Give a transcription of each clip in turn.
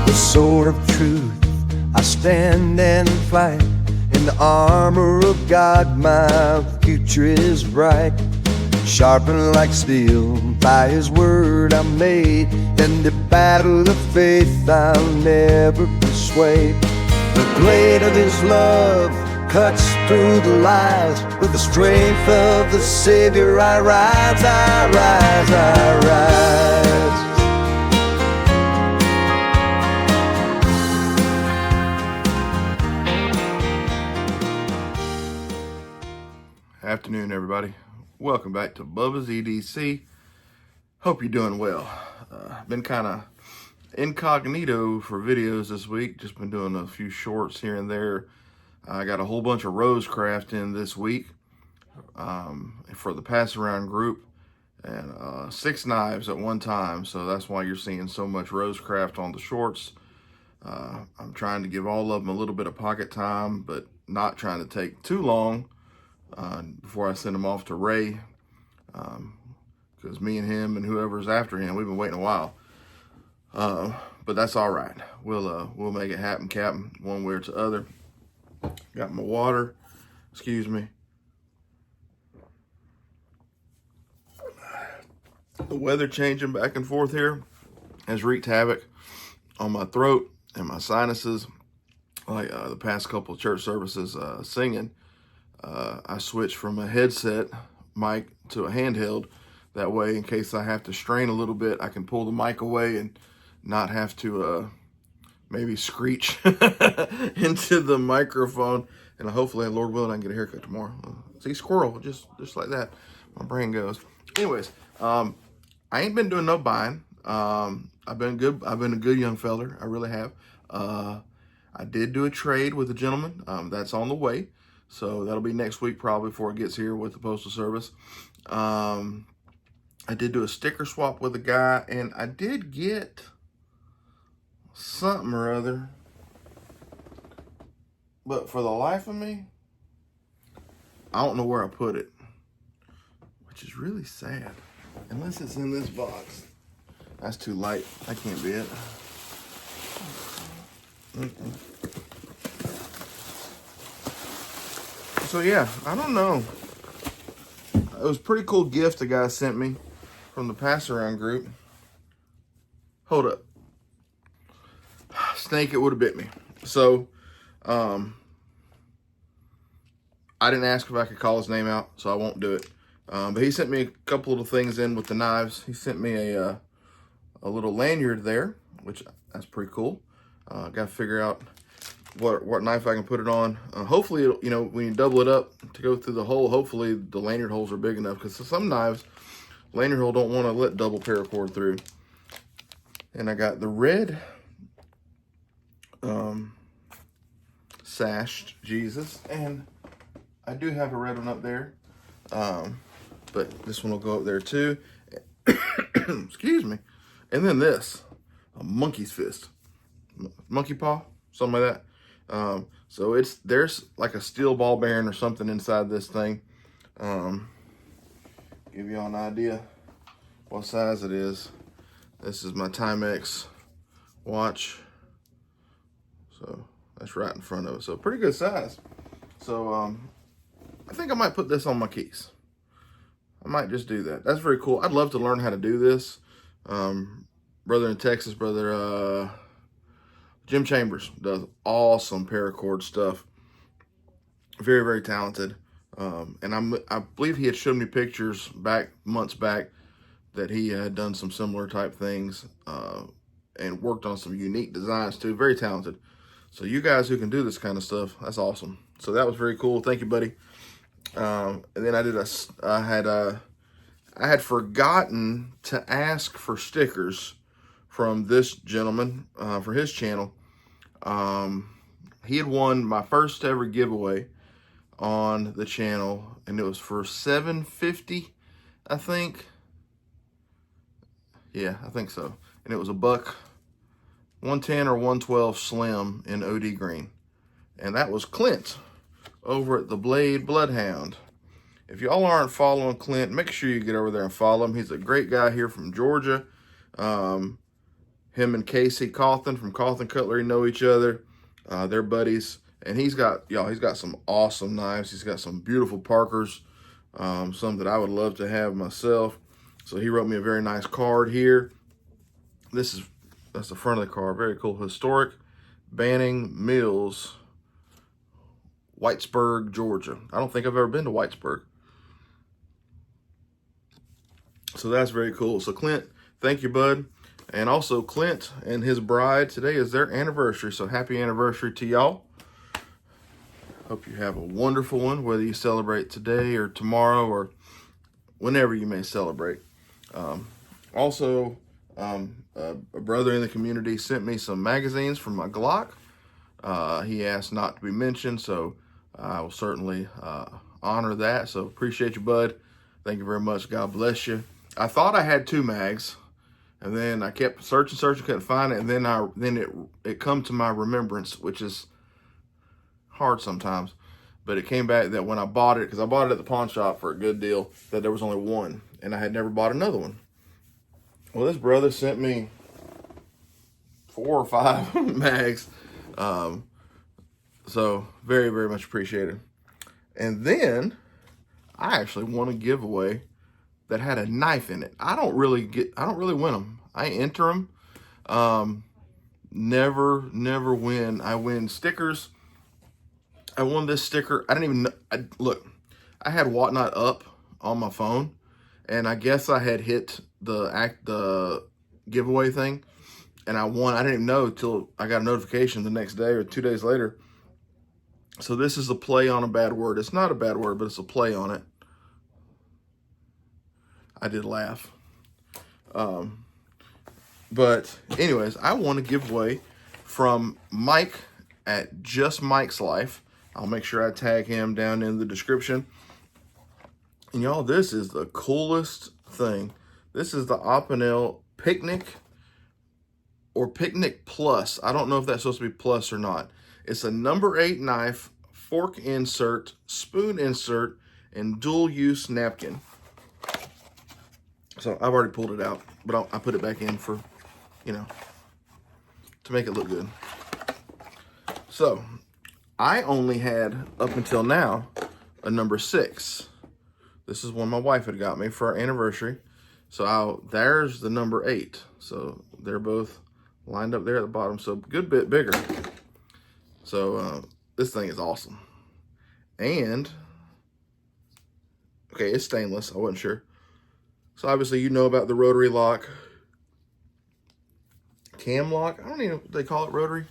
the sword of truth, I stand and fight. In the armor of God, my future is bright. Sharpened like steel, by His word I'm made. In the battle of faith I'll never be swayed. The blade of His love cuts through the lies. With the strength of the Savior I rise, I rise, I rise. Afternoon, everybody. Welcome back to Bubba's EDC. Hope you're doing well. Been kind of incognito for videos this week. Just been doing a few shorts here and there. I got a whole bunch of Rosecraft in this week for the pass around group, and 6 knives at one time. So that's why you're seeing so much Rosecraft on the shorts. I'm trying to give all of them a little bit of pocket time, but not trying to take too long before I send him off to Ray, because me and him and whoever's after him, we've been waiting a while. But that's all right. We'll make it happen, Captain, one way or the other. Got my water. Excuse me. The weather changing back and forth here has wreaked havoc on my throat and my sinuses. Like the past couple of church services singing. I switched from a headset mic to a handheld. That way, in case I have to strain a little bit, I can pull the mic away and not have to maybe screech into the microphone. And hopefully, Lord willing, I can get a haircut tomorrow. See, squirrel, just like that. My brain goes. Anyways, I ain't been doing no buying. I've been good. I've been a good young feller. I really have. I did do a trade with a gentleman. That's on the way. So that'll be next week probably before it gets here with the Postal Service. I did do a sticker swap with a guy, and I did get something or other. But for the life of me, I don't know where I put it, which is really sad. Unless it's in this box. That's too light. That can't be it. So yeah, I don't know. It was a pretty cool gift the guy sent me from the pass around group. Hold up. Snake, it would have bit me. So, I didn't ask if I could call his name out, so I won't do it. But he sent me a couple little things in with the knives. He sent me a little lanyard there, which that's pretty cool. Got to figure out what knife I can put it on. Hopefully, you know, when you double it up to go through the hole, hopefully the lanyard holes are big enough, because some knives, lanyard hole don't want to let double paracord through. And I got the red sashed Jesus, and I do have a red one up there, but this one will go up there too. Excuse me. And then this, a monkey's fist, monkey paw, something like that. So there's like a steel ball bearing or something inside this thing. Give you all an idea what size it is. This is my Timex watch. So that's right in front of it. So pretty good size. So I think I might put this on my keys. I might just do that. That's very cool. I'd love to learn how to do this. Brother in Texas, brother Jim Chambers does awesome paracord stuff. Very, very talented. And I believe he had shown me pictures months back that he had done some similar type things and worked on some unique designs too. Very talented. So you guys who can do this kind of stuff, that's awesome. So that was very cool. Thank you, buddy. And then I had forgotten to ask for stickers from this gentleman for his channel. He had won my first ever giveaway on the channel, and it was for $7.50, I think. Yeah, I think so. And it was a buck 110 or 112 slim in OD green. And that was Clint over at the Blade Bloodhound. If y'all aren't following Clint, make sure you get over there and follow him. He's a great guy here from Georgia. Him Him and Casey Cawthon from Cawthon Cutlery know each other. They're buddies. And he's got some awesome knives. He's got some beautiful Parkers, some that I would love to have myself. So he wrote me a very nice card here. That's the front of the card. Very cool. Historic Banning Mills, Whitesburg, Georgia. I don't think I've ever been to Whitesburg. So that's very cool. So Clint, thank you, bud. And also Clint and his bride, today is their anniversary. So happy anniversary to y'all. Hope you have a wonderful one, whether you celebrate today or tomorrow or whenever you may celebrate. Also, a brother in the community sent me some magazines from my Glock. He asked not to be mentioned, so I will certainly honor that. So appreciate you, bud. Thank you very much. God bless you. I thought I had 2 mags, and then I kept searching, couldn't find it, and then it come to my remembrance, which is hard sometimes, but it came back that when I bought it, because I bought it at the pawn shop for a good deal, that there was only 1, and I had never bought another one. Well, this brother sent me 4 or 5 mags, so very, very much appreciated. And then I actually won a giveaway that had a knife in it. I don't really win them. I enter them. Never win. I win stickers. I won this sticker. I didn't even know. Look, I had Whatnot up on my phone, and I guess I had hit the giveaway thing, and I won. I didn't even know till I got a notification the next day or 2 days later. So this is a play on a bad word. It's not a bad word, but it's a play on it. I did laugh. But anyways, I won a giveaway from Mike at Just Mike's Life. I'll make sure I tag him down in the description. And y'all, this is the coolest thing. This is the Opinel Picnic or Picnic Plus. I don't know if that's supposed to be plus or not. It's a number 8 knife, fork insert, spoon insert, and dual use napkin. So I've already pulled it out, but I put it back in for, to make it look good. So I only had, up until now, a number 6. This is one my wife had got me for our anniversary. So there's the number 8. So they're both lined up there at the bottom. So a good bit bigger. So this thing is awesome. And, okay, it's stainless. I wasn't sure. So obviously you know about the rotary lock. Cam lock. I don't even know what they call it, rotary.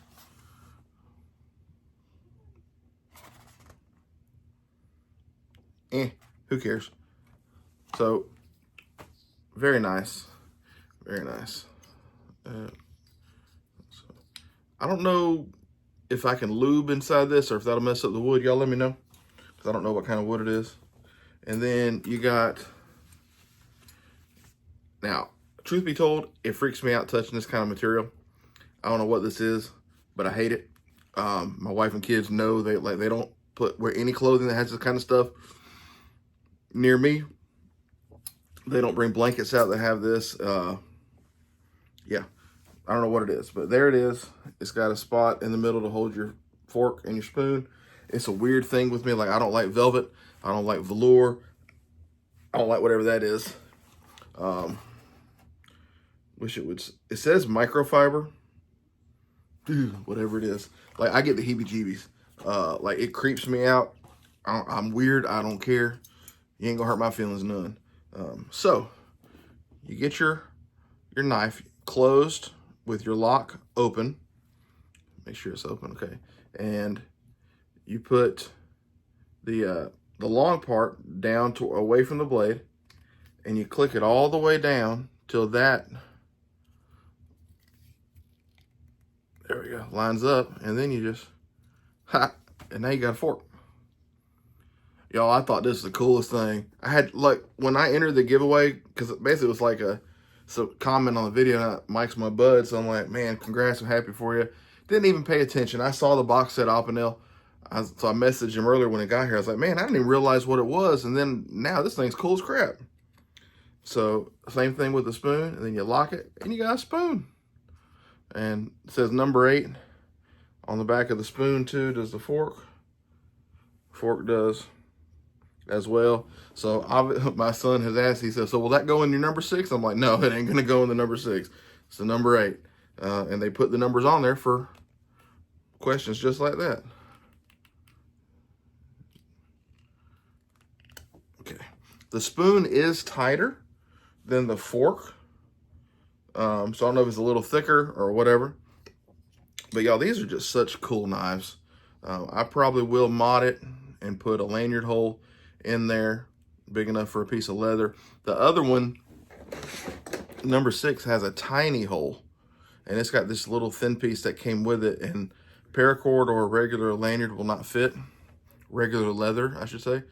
Who cares? So, very nice. Very nice. I don't know if I can lube inside this or if that'll mess up the wood. Y'all let me know, because I don't know what kind of wood it is. And then you got, now, truth be told, it freaks me out touching this kind of material. I don't know what this is, but I hate it. My wife and kids know they don't wear any clothing that has this kind of stuff near me. They don't bring blankets out that have this. Yeah, I don't know what it is, but there it is. It's got a spot in the middle to hold your fork and your spoon. It's a weird thing with me. Like, I don't like velvet. I don't like velour. I don't like whatever that is. Wish it would. It says microfiber. Dude, whatever it is. Like, I get the heebie-jeebies. Like, it creeps me out. I'm weird. I don't care. You ain't gonna hurt my feelings none. So you get your knife closed with your lock open. Make sure it's open, okay. And you put the long part down away from the blade, and you click it all the way down till that, there we go, lines up, and then you just, and now you got a fork. Y'all, I thought this was the coolest thing. I had, like, when I entered the giveaway, because basically it was like a comment on the video, Mike's my bud, so I'm like, man, congrats, I'm happy for you. Didn't even pay attention. I saw the box set Opinel, so I messaged him earlier when it got here. I was like, man, I didn't even realize what it was, and then now this thing's cool as crap. So, same thing with the spoon, and then you lock it, and you got a spoon. And it says number 8 on the back of the spoon too. Does the fork? Fork does as well. So my son has asked, he says, so will that go in your number 6? I'm like, no, it ain't gonna go in the number 6. It's the number 8. And they put the numbers on there for questions just like that. Okay, the spoon is tighter than the fork. So I don't know if it's a little thicker or whatever. But y'all, these are just such cool knives. I probably will mod it and put a lanyard hole in there big enough for a piece of leather. The other one, number 6, has a tiny hole, and it's got this little thin piece that came with it, and paracord or a regular lanyard will not fit. Regular leather, I should say.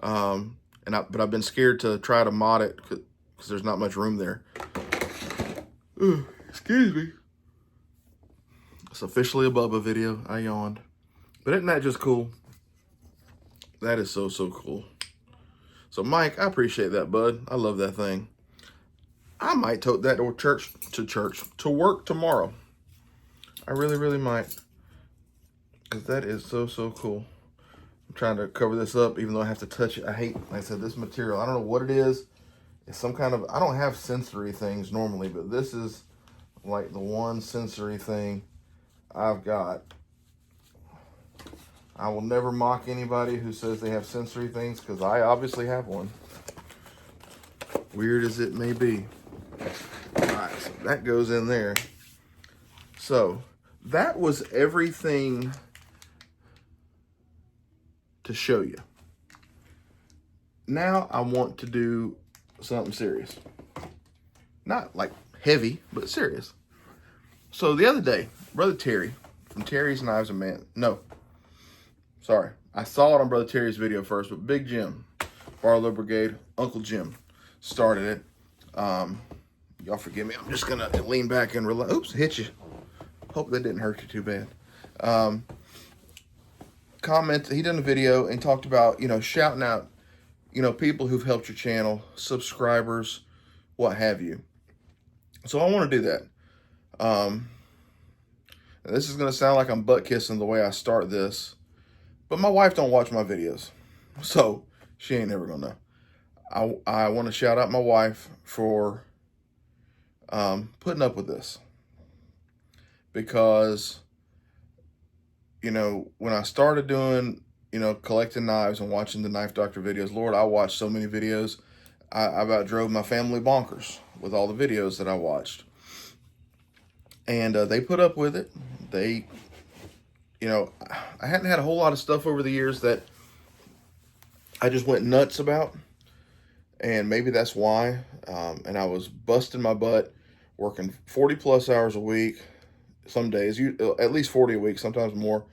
But I've been scared to try to mod it because there's not much room there. Ooh, excuse me. It's officially a Bubba video. I yawned. But isn't that just cool? That is so, so cool. So, Mike, I appreciate that, bud. I love that thing. I might tote that to work tomorrow. I really, really might. Because that is so, so cool. I'm trying to cover this up, even though I have to touch it. I hate, like I said, this material. I don't know what it is. It's some kind of, I don't have sensory things normally, but this is like the one sensory thing I've got. I will never mock anybody who says they have sensory things, because I obviously have one. Weird as it may be. All right, so that goes in there. So that was everything to show you. Now I want to do something serious. Not like heavy, but serious. So the other day, Brother Terry from Terry's Knives and Man, no, sorry, I saw it on Brother Terry's video first, but Big Jim, Barlow Brigade, Uncle Jim started it. Y'all forgive me, I'm just gonna lean back and relax. Oops, hit you. Hope that didn't hurt you too bad. He did a video and talked about, shouting out, people who've helped your channel, subscribers, what have you. So I want to do that. This is going to sound like I'm butt kissing the way I start this, but my wife don't watch my videos, so she ain't never going to know. I want to shout out my wife for putting up with this, because, when I started doing, collecting knives and watching the Knife Doctor videos, Lord, I watched so many videos. I about drove my family bonkers with all the videos that I watched. And they put up with it. They, I hadn't had a whole lot of stuff over the years that I just went nuts about. And maybe that's why. And I was busting my butt, working 40 plus hours a week. Some days, at least 40 a week, sometimes more.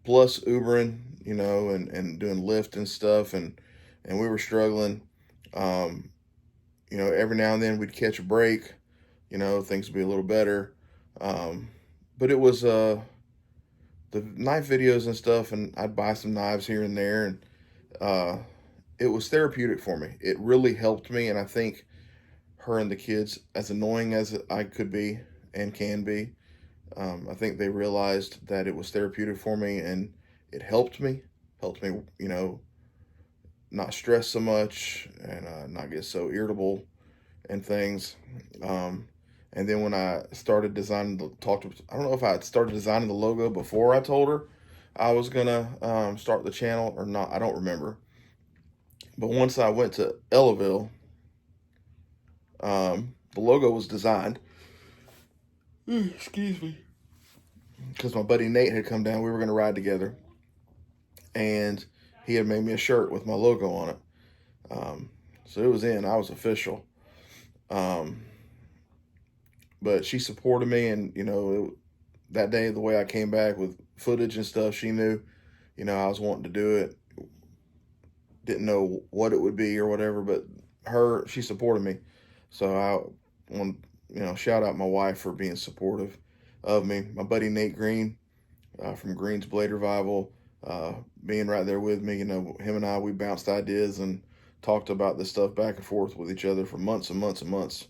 Plus Ubering, and doing Lyft and stuff. And we were struggling. Every now and then we'd catch a break. Things would be a little better. But it was the knife videos and stuff, and I'd buy some knives here and there, and it was therapeutic for me. It really helped me, and I think her and the kids, as annoying as I could be and can be, I think they realized that it was therapeutic for me, and it helped me, not stress so much, and not get so irritable and things. And then when I started designing I don't know if I had started designing the logo before I told her I was gonna start the channel or not. I don't remember. But once I went to Ellaville, the logo was designed. Excuse me. Because my buddy Nate had come down. We were gonna ride together, and he had made me a shirt with my logo on it. So it was in. I was official. But she supported me, and, that day, the way I came back with footage and stuff, she knew, I was wanting to do it. Didn't know what it would be or whatever, but she supported me. So I want to, shout out my wife for being supportive of me. My buddy Nate Green from Green's Blade Revival, being right there with me. Him and I, we bounced ideas and talked about this stuff back and forth with each other for months and months and months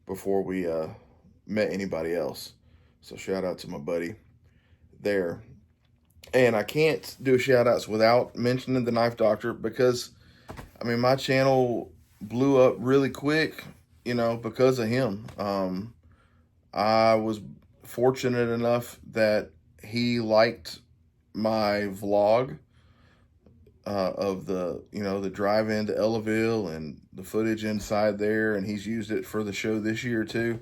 before we met anybody else. So shout out to my buddy there. And I can't do shout outs without mentioning the Knife Doctor, because I mean, my channel blew up really quick, because of him. I was fortunate enough that he liked my vlog of the drive into Ellaville and the footage inside there, and he's used it for the show this year too.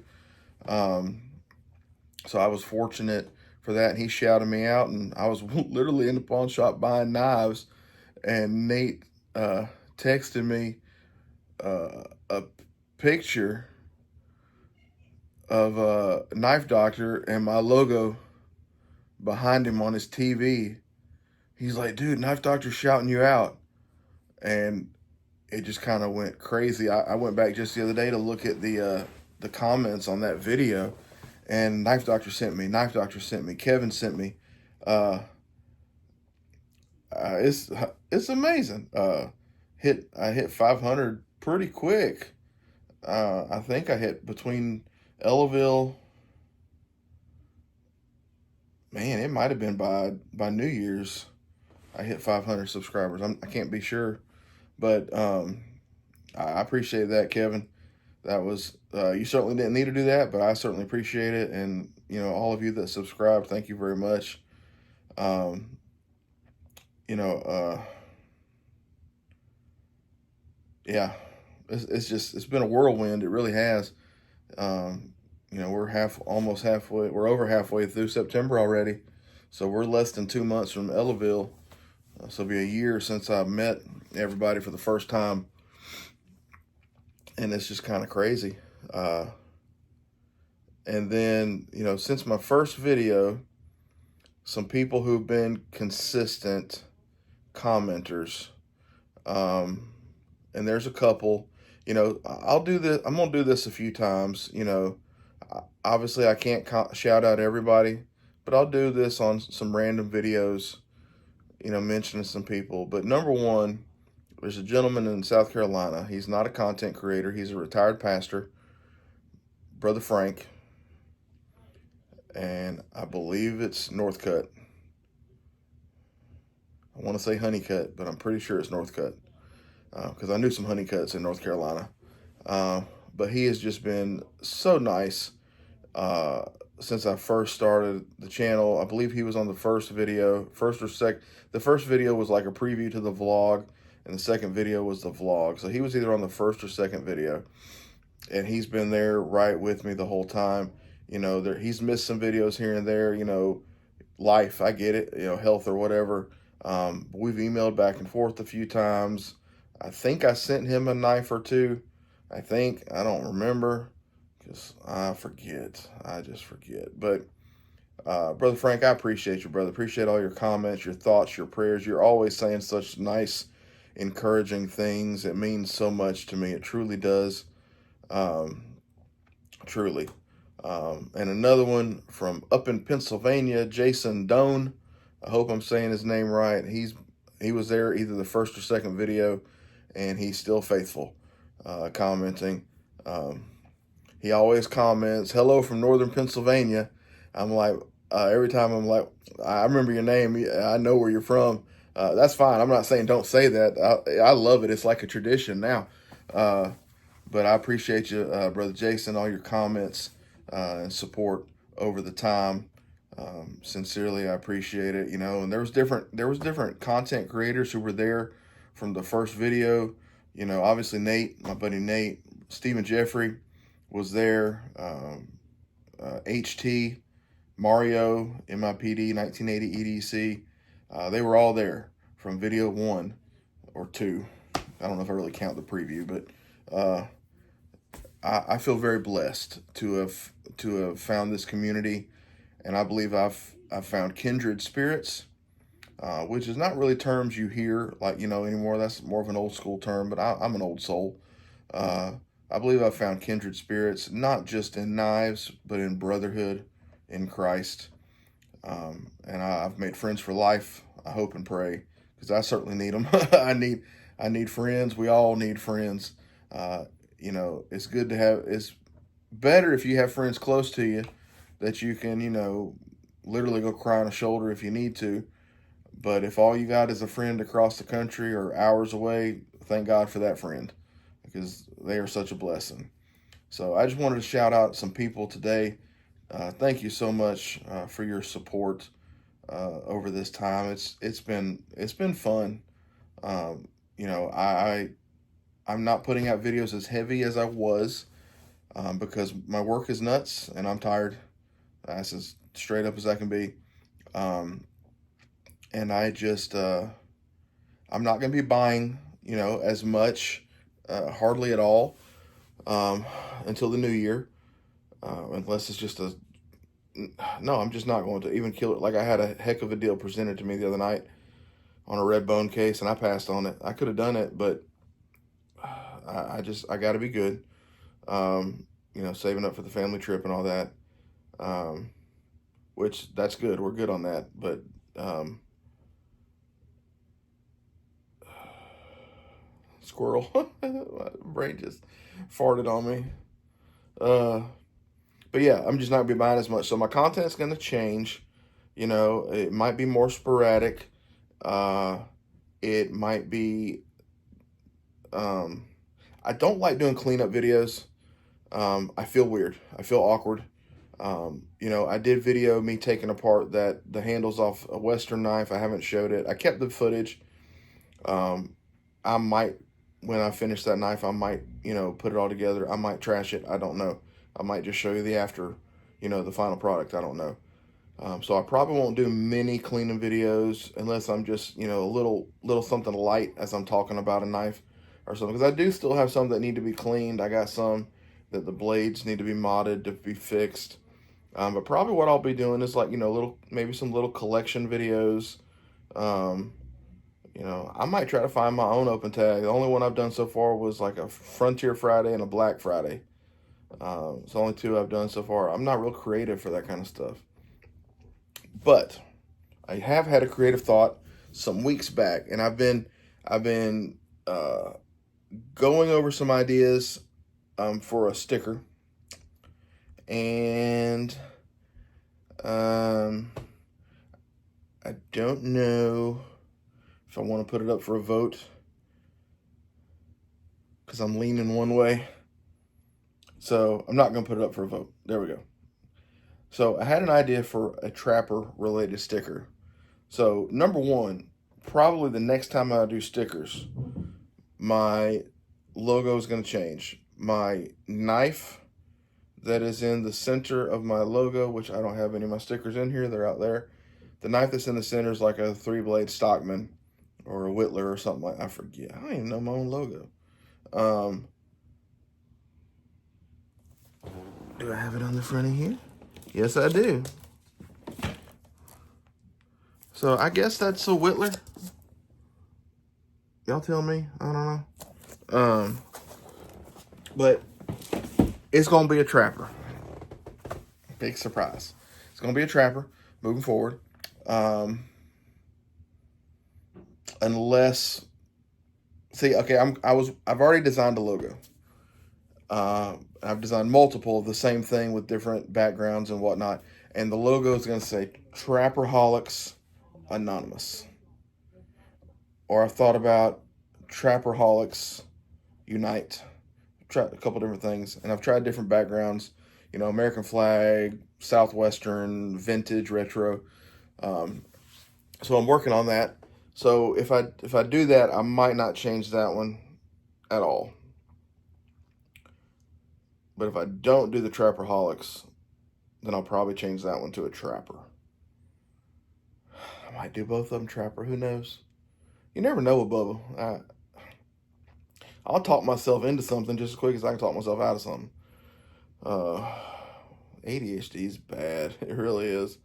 So I was fortunate for that, and he shouted me out, and I was literally in the pawn shop buying knives, and Nate texted me a picture of a Knife Doctor and my logo behind him on his TV. He's like, dude, Knife Doctor's shouting you out. And it just kind of went crazy. I went back just the other day to look at the comments on that video, and Knife Doctor sent me, Kevin sent me. It's amazing. I hit 500 pretty quick. I think I hit between Ellaville. Man, it might have been by New Year's. I hit 500 subscribers. I can't be sure, but I appreciate that, Kevin. That was you certainly didn't need to do that, but I certainly appreciate it. And all of you that subscribe, thank you very much. Yeah, it's been a whirlwind. It really has. We're almost halfway. We're over halfway through September already, so we're less than 2 months from Ellaville. So it'll be a year since I met everybody for the first time, and it's just kind of crazy. And then, since my first video, some people who've been consistent commenters, and there's a couple, I'll do this. I'm going to do this a few times. Obviously I can't shout out everybody, but I'll do this on some random videos, mentioning some people. But number one, there's a gentleman in South Carolina. He's not a content creator. He's a retired pastor, Brother Frank. And I believe it's Northcutt. I want to say Honeycutt, but I'm pretty sure it's Northcutt, because I knew some Honeycutts in North Carolina. But he has just been so nice since I first started the channel. I believe he was on the first video, first or second. The first video was like a preview to the vlog, and the second video was the vlog. So he was either on the first or second video, and he's been there right with me the whole time. He's missed some videos here and there, life, I get it, health or whatever. We've emailed back and forth a few times. I think I sent him a knife or two. I don't remember, because I just forget. But Brother Frank, I appreciate you, brother. Appreciate all your comments, your thoughts, your prayers. You're always saying such nice, encouraging things. It means so much to me. It truly does. Truly. And another one from up in Pennsylvania, Jason Doan. I hope I'm saying his name right. He was there either the first or second video, and he's still faithful, commenting. He always comments, "Hello from Northern Pennsylvania." I'm like, every time I'm like, I remember your name. I know where you're from. That's fine. I'm not saying don't say that. I love it. It's like a tradition now. But I appreciate you, Brother Jason, all your comments and support over the time. Sincerely, I appreciate it. And there was different content creators who were there from the first video. Obviously Nate, my buddy Nate, Stephen Jeffrey was there. HT, Mario, MIPD, 1980 EDC. They were all there from video 1 or 2. I don't know if I really count the preview, but I feel very blessed to have found this community, and I believe I've found kindred spirits, which is not really terms you hear anymore. That's more of an old school term, but I'm an old soul. I believe I've found kindred spirits, not just in knives, but in brotherhood in Christ. And I've made friends for life. I hope and pray, because I certainly need them. I need friends. We all need friends. It's good to have. It's better if you have friends close to you that you can, you know, literally go cry on a shoulder if you need to. But if all you got is a friend across the country or hours away, thank God for that friend, because they are such a blessing. So I just wanted to shout out some people today. Thank you so much for your support over this time. It's been fun. You know, I'm not putting out videos as heavy as I was because my work is nuts and I'm tired. That's as straight up as I can be. And I just I'm not going to be buying, you know, as much, hardly at all, until the new year, unless it's just a, no, I'm just not going to even kill it. Like I had a heck of a deal presented to me the other night on a red bone case and I passed on it. I could have done it, but I got to be good. You know, saving up for the family trip and all that, which that's good. We're good on that. But, squirrel, my brain just farted on me. But yeah, I'm just not gonna be buying as much. So my content's gonna change. You know, it might be more sporadic. It might be, I don't like doing cleanup videos. I feel weird. I feel awkward. You know, I did video me taking apart the handles off a Western knife. I haven't showed it. I kept the footage. I might, when I finish that knife, I might, you know, put it all together. I might trash it. I don't know. I might just show you the after, you know, the final product. I don't know. So I probably won't do many cleaning videos unless I'm just, you know, a little something light as I'm talking about a knife or something. Because I do still have some that need to be cleaned. I got some that the blades need to be modded to be fixed. But probably what I'll be doing is like, you know, maybe some little collection videos. You know, I might try to find my own open tag. The only one I've done so far was like a Frontier Friday and a Black Friday. It's the only two I've done so far. I'm not real creative for that kind of stuff. But I have had a creative thought some weeks back, and I've been going over some ideas for a sticker, and I don't know if I want to put it up for a vote because I'm leaning one way. So I'm not going to put it up for a vote. There we go. So I had an idea for a trapper related sticker. So number one, probably the next time I do stickers, my logo is going to change. My knife that is in the center of my logo, which I don't have any of my stickers in here, they're out there. The knife that's in the center is like a 3-blade Stockman or a Whittler or something like that. I forget. I don't even know my own logo. Do I have it on the front of here? Yes, I do. So I guess that's a Whittler. Y'all tell me. I don't know. But it's going to be a trapper. Big surprise. It's going to be a trapper moving forward. Unless, see, okay, I've already designed a logo. I've designed multiple of the same thing with different backgrounds and whatnot. And the logo is going to say Trapperholics Anonymous. Or I've thought about Trapperholics Unite. I've tried a couple different things. And I've tried different backgrounds. You know, American flag, Southwestern, vintage, retro. So I'm working on that. So if I do that, I might not change that one at all. But if I don't do the Trapperholics, then I'll probably change that one to a Trapper. I might do both of them Trapper. Who knows? You never know with Bubba. I'll talk myself into something just as quick as I can talk myself out of something. ADHD is bad. It really is.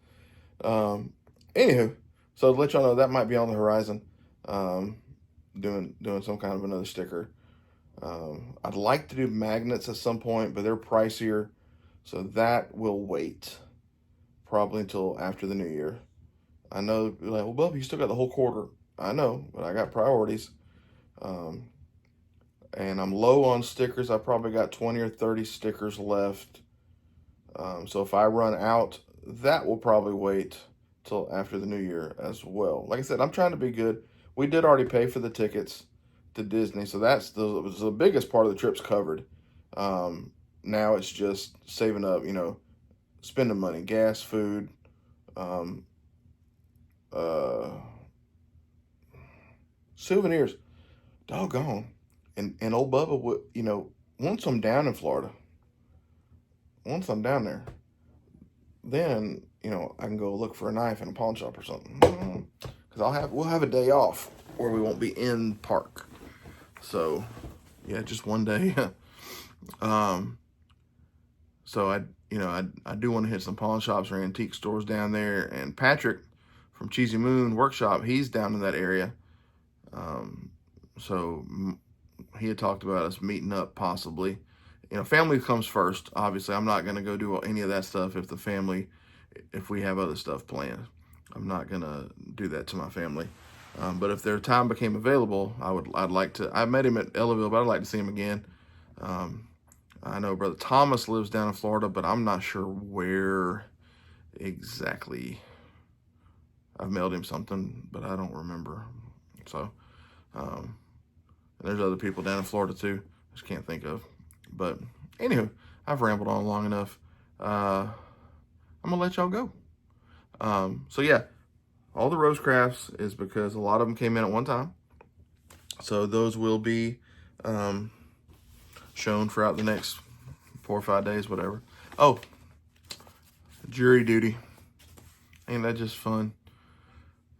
Anywho, so to let y'all know, that might be on the horizon. Doing some kind of another sticker. I'd like to do magnets at some point, but they're pricier, so that will wait probably until after the new year. I know, you're like, well, Bubba, you still got the whole quarter. I know, but I got priorities. And I'm low on stickers. I probably got 20 or 30 stickers left. So if I run out, that will probably wait till after the new year as well. Like I said, I'm trying to be good. We did already pay for the tickets to Disney, so that's the biggest part of the trip's covered. Now it's just saving up, spending money, gas, food, souvenirs. Doggone. And old Bubba would, once I'm down in Florida, once I'm down there, then, I can go look for a knife in a pawn shop or something. Because we'll have a day off where we won't be in park. So, yeah, just one day. So I do want to hit some pawn shops or antique stores down there. And Patrick from Cheesy Moon Workshop, he's down in that area. So he had talked about us meeting up possibly. Family comes first. Obviously, I'm not going to go do any of that stuff if we have other stuff planned. I'm not going to do that to my family. But if their time became available, I'd like to. I met him at Ellaville, but I'd like to see him again. I know Brother Thomas lives down in Florida, but I'm not sure where exactly. I've mailed him something, but I don't remember. So, and there's other people down in Florida too. I just can't think of. But anywho, I've rambled on long enough. I'm gonna let y'all go. So yeah, all the Rose Crafts is because a lot of them came in at one time. So those will be shown throughout the next 4 or 5 days, whatever. Oh, jury duty. Ain't that just fun?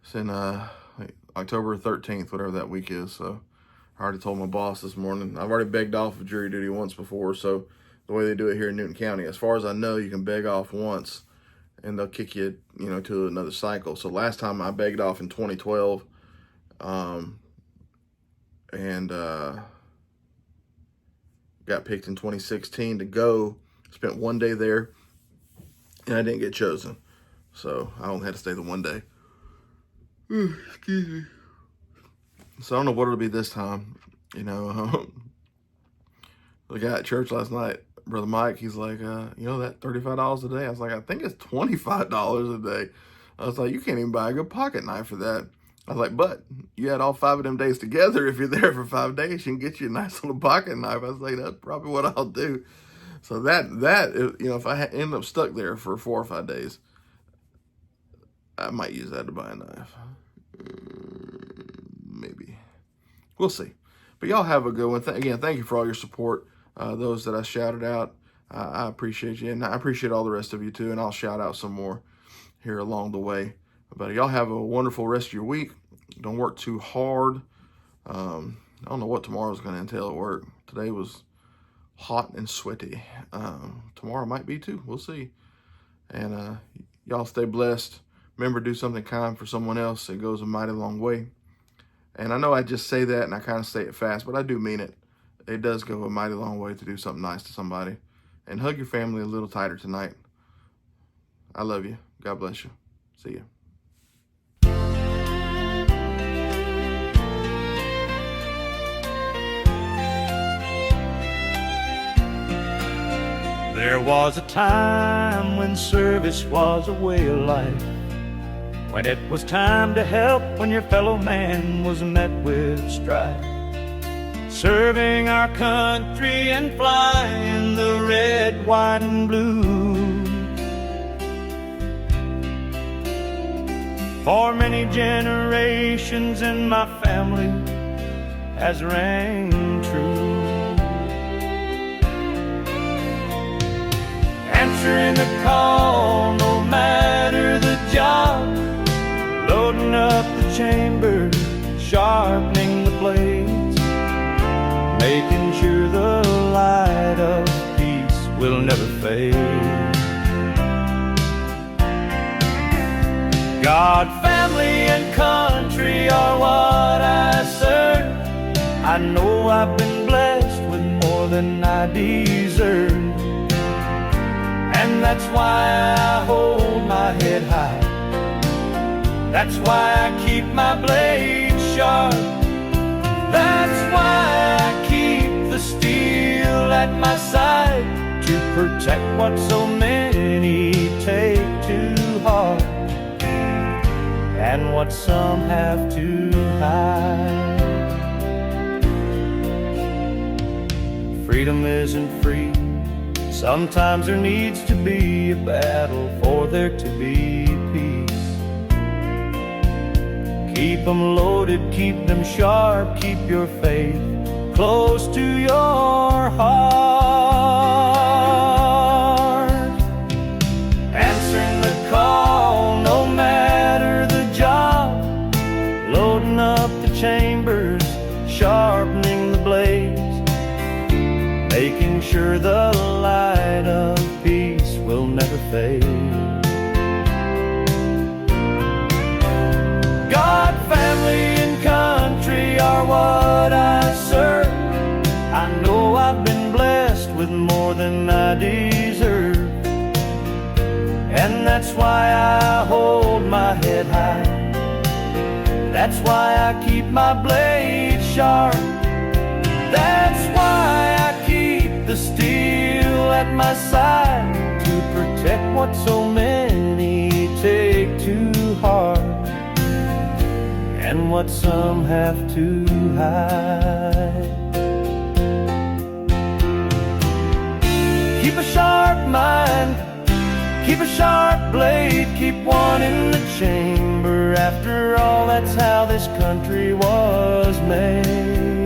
It's in October 13th, whatever that week is. So I already told my boss this morning. I've already begged off of jury duty once before. So the way they do it here in Newton County, as far as I know, you can beg off once and they'll kick you, to another cycle. So last time I begged off in 2012, and got picked in 2016 to go. Spent one day there, and I didn't get chosen. So I only had to stay the one day. Excuse me. So I don't know what it'll be this time. The guy at church last night, Brother Mike, he's like, that $35 a day? I was like, I think it's $25 a day. I was like, you can't even buy a good pocket knife for that. I was like, but you had all 5 of them days together. If you're there for 5 days, you can get you a nice little pocket knife. I was like, that's probably what I'll do. So that if I end up stuck there for 4 or 5 days, I might use that to buy a knife. Maybe. We'll see. But y'all have a good one. Again, thank you for all your support. Those that I shouted out, I appreciate you. And I appreciate all the rest of you too. And I'll shout out some more here along the way. But y'all have a wonderful rest of your week. Don't work too hard. I don't know what tomorrow's going to entail at work. Today was hot and sweaty. Tomorrow might be too. We'll see. And y'all stay blessed. Remember, do something kind for someone else. It goes a mighty long way. And I know I just say that and I kind of say it fast, but I do mean it. It does go a mighty long way to do something nice to somebody. And hug your family a little tighter tonight. I love you. God bless you. See you. There was a time when service was a way of life, when it was time to help when your fellow man was met with strife. Serving our country and flying the red, white, and blue. For many generations in my family has rang true. Answering the call, no matter the job, loading up the chamber, sharpening the blades, making sure the light of peace will never fade. God, family, and country are what I serve. I know I've been blessed with more than I deserve. And that's why I hold my head high. That's why I keep my blade sharp. That's why I keep the steel at my side to protect what so many take to heart, and what some have to hide. Freedom isn't free. Sometimes there needs to be a battle for there to be peace. Keep them loaded, keep them sharp, keep your faith close to your heart. Answering the call, no matter the job, loading up the chambers, sharpening the blades, making sure the light of peace will never fade. God, family, and country are what I serve. I know I've been blessed with more than I deserve, and that's why I hold my head high. That's why I keep my blade sharp. That's why I keep the steel at my side, to protect what so many take to heart, and what some have to hide. Keep a sharp mind, keep a sharp blade, keep one in the chamber. After all, that's how this country was made.